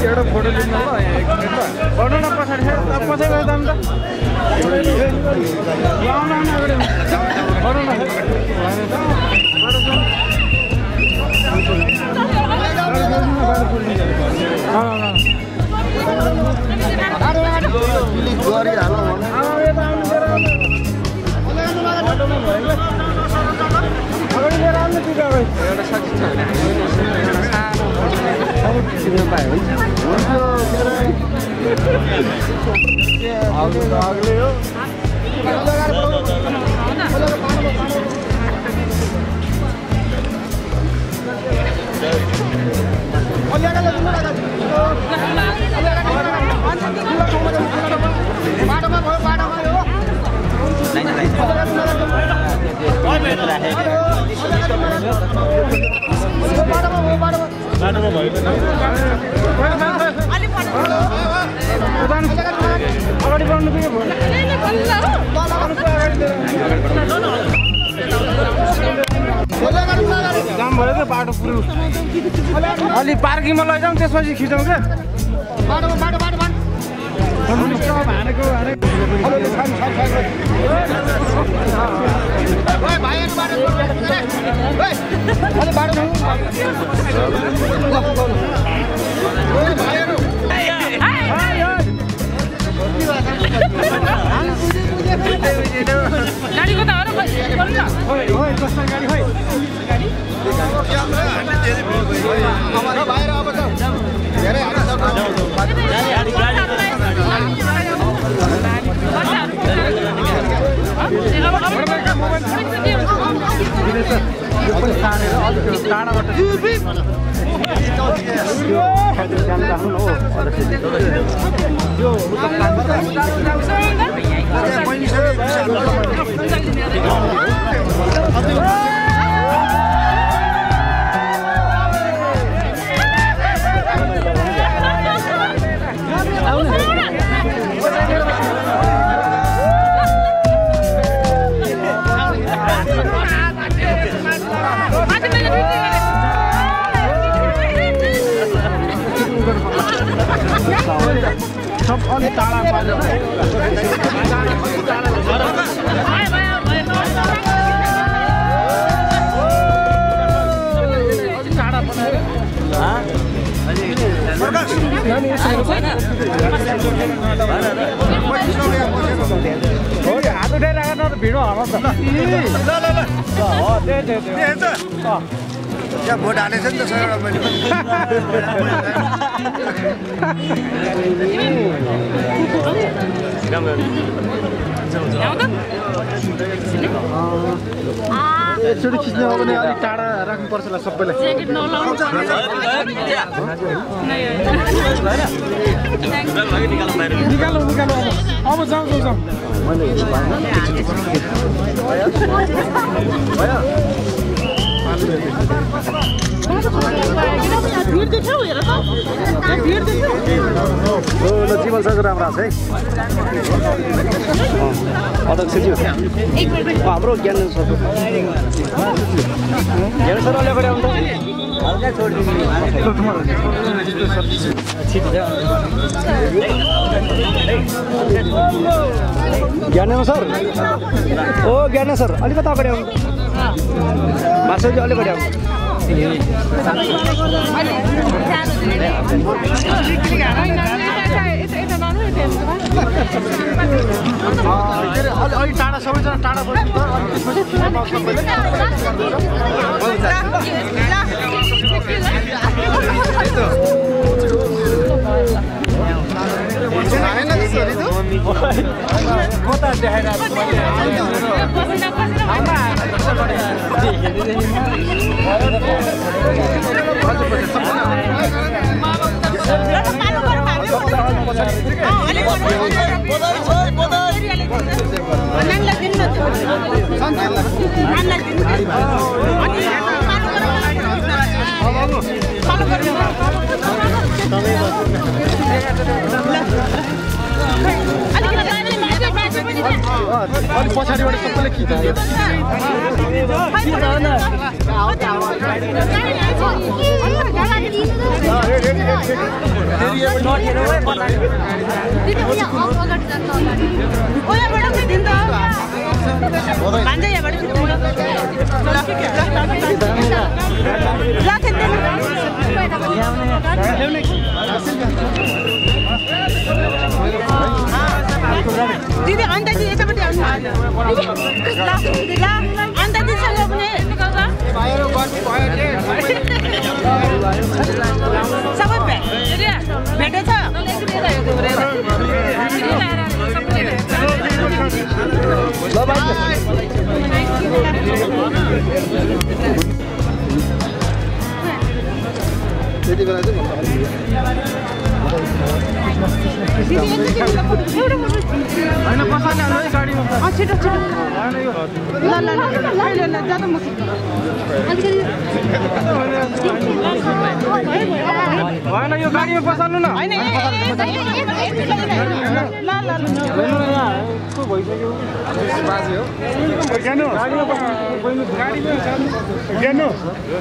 एउटा फोटो लिनु ल एक मिनेट ल गर्नु न पछाडी पछि गए त अन्त आउन आउन अगाडि गर्नु न अगाडि बढ्नु के भयो जाम भयो त बाटो पुरो अलि पार्किङमा लैजाउँ त्यसपछि खिचौँ क्या गाडी कता हो र सब अलि टाढा पाल्यो हात उठाइरहेको त भिड होला त त्यहाँ भोट हालेछ नि त सर मैले एकचोटि खिच्ने हो भने अलिक टाढा राख्नुपर्छ होला सबैलाई निकालौँ अब जाउँ जीवन सर राम्रो छ है अध्यक्षज्यू हाम्रो ज्ञान सर अलि अगाडि आउँदा ज्ञान सर ओ ज्ञान सर अलिकति अगाडि आउनु मासुजी अलि अगाडि आउनु अलि टाढा सबैजना टाढा कता अलिक पछाडिबाट सबैले खिचायो दिदी अन्त चाहिँ यतापट्टि आउनु अन्त दिदीसँग पनि सबै भेटेछ त्यति बेला चाहिँ होइन पसाल्ने हाल्नु है गाडीमा छिटो छिटो ल ल ल जाँदा म होइन यो गाडीमा पसाल्नु न होइन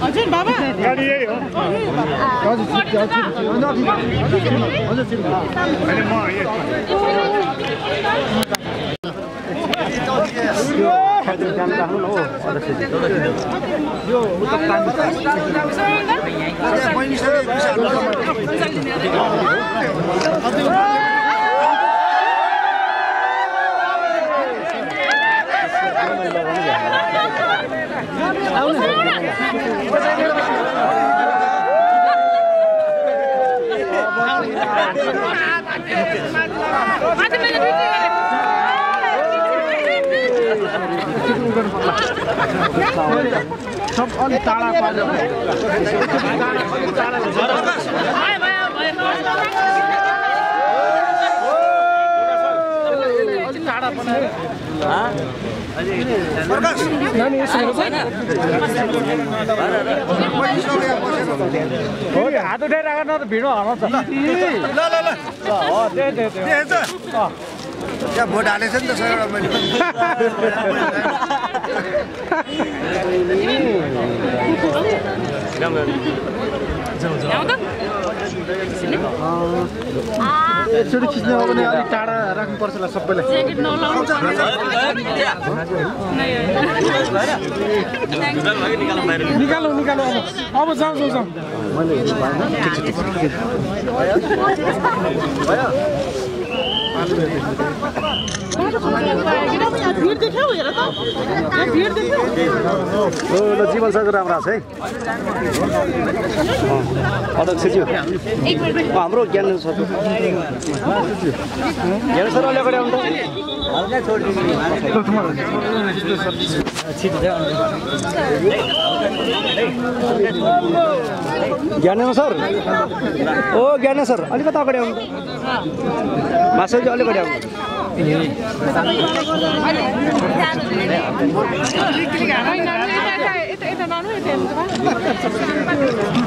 हजुर बाबा गाडी यही हो सब अलि टाढा पारेर हात उठाएर आएर त भिड हराउँछ त्यहाँ भोट हालेछ नि त सर मैले एकचोटि खिच्ने हो भने अलिक टाढा राख्नुपर्छ होला सबैलाई निकालौ निकालौ अब जाउँ जाउँ जाउँ जीवन सरको राम्रो छ है अध्यक्षज्यू हाम्रो ज्ञान सर ज्ञान सर अलि अगाडि आउनु ज्ञान सर ओ ज्ञान सर अलिकति अगाडि आउनु मासुजी अलि अगाडि आउनु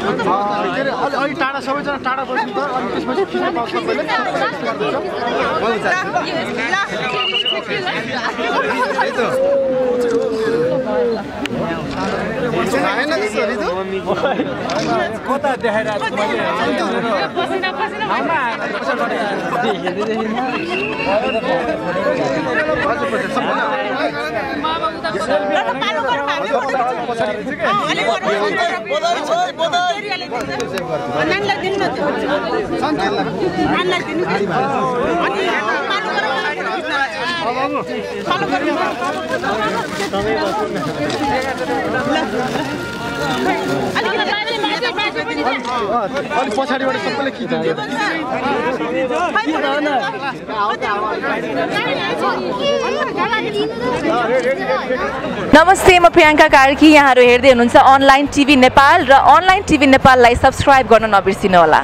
अलि टाढा सबैजना टाढा बस्नु त अनि त्यसपछि खिच्न पाउँछ सबैले कता देखाइरहेको छु अलिक पछाडिबाट सबैले खिचायो नमस्ते म प्रियङ्का कार्की यहाँहरू हेर्दै हुनुहुन्छ अनलाइन टिभी नेपाल र अनलाइन टिभी नेपाललाई सब्स्क्राइब गर्न नबिर्सिनु होला।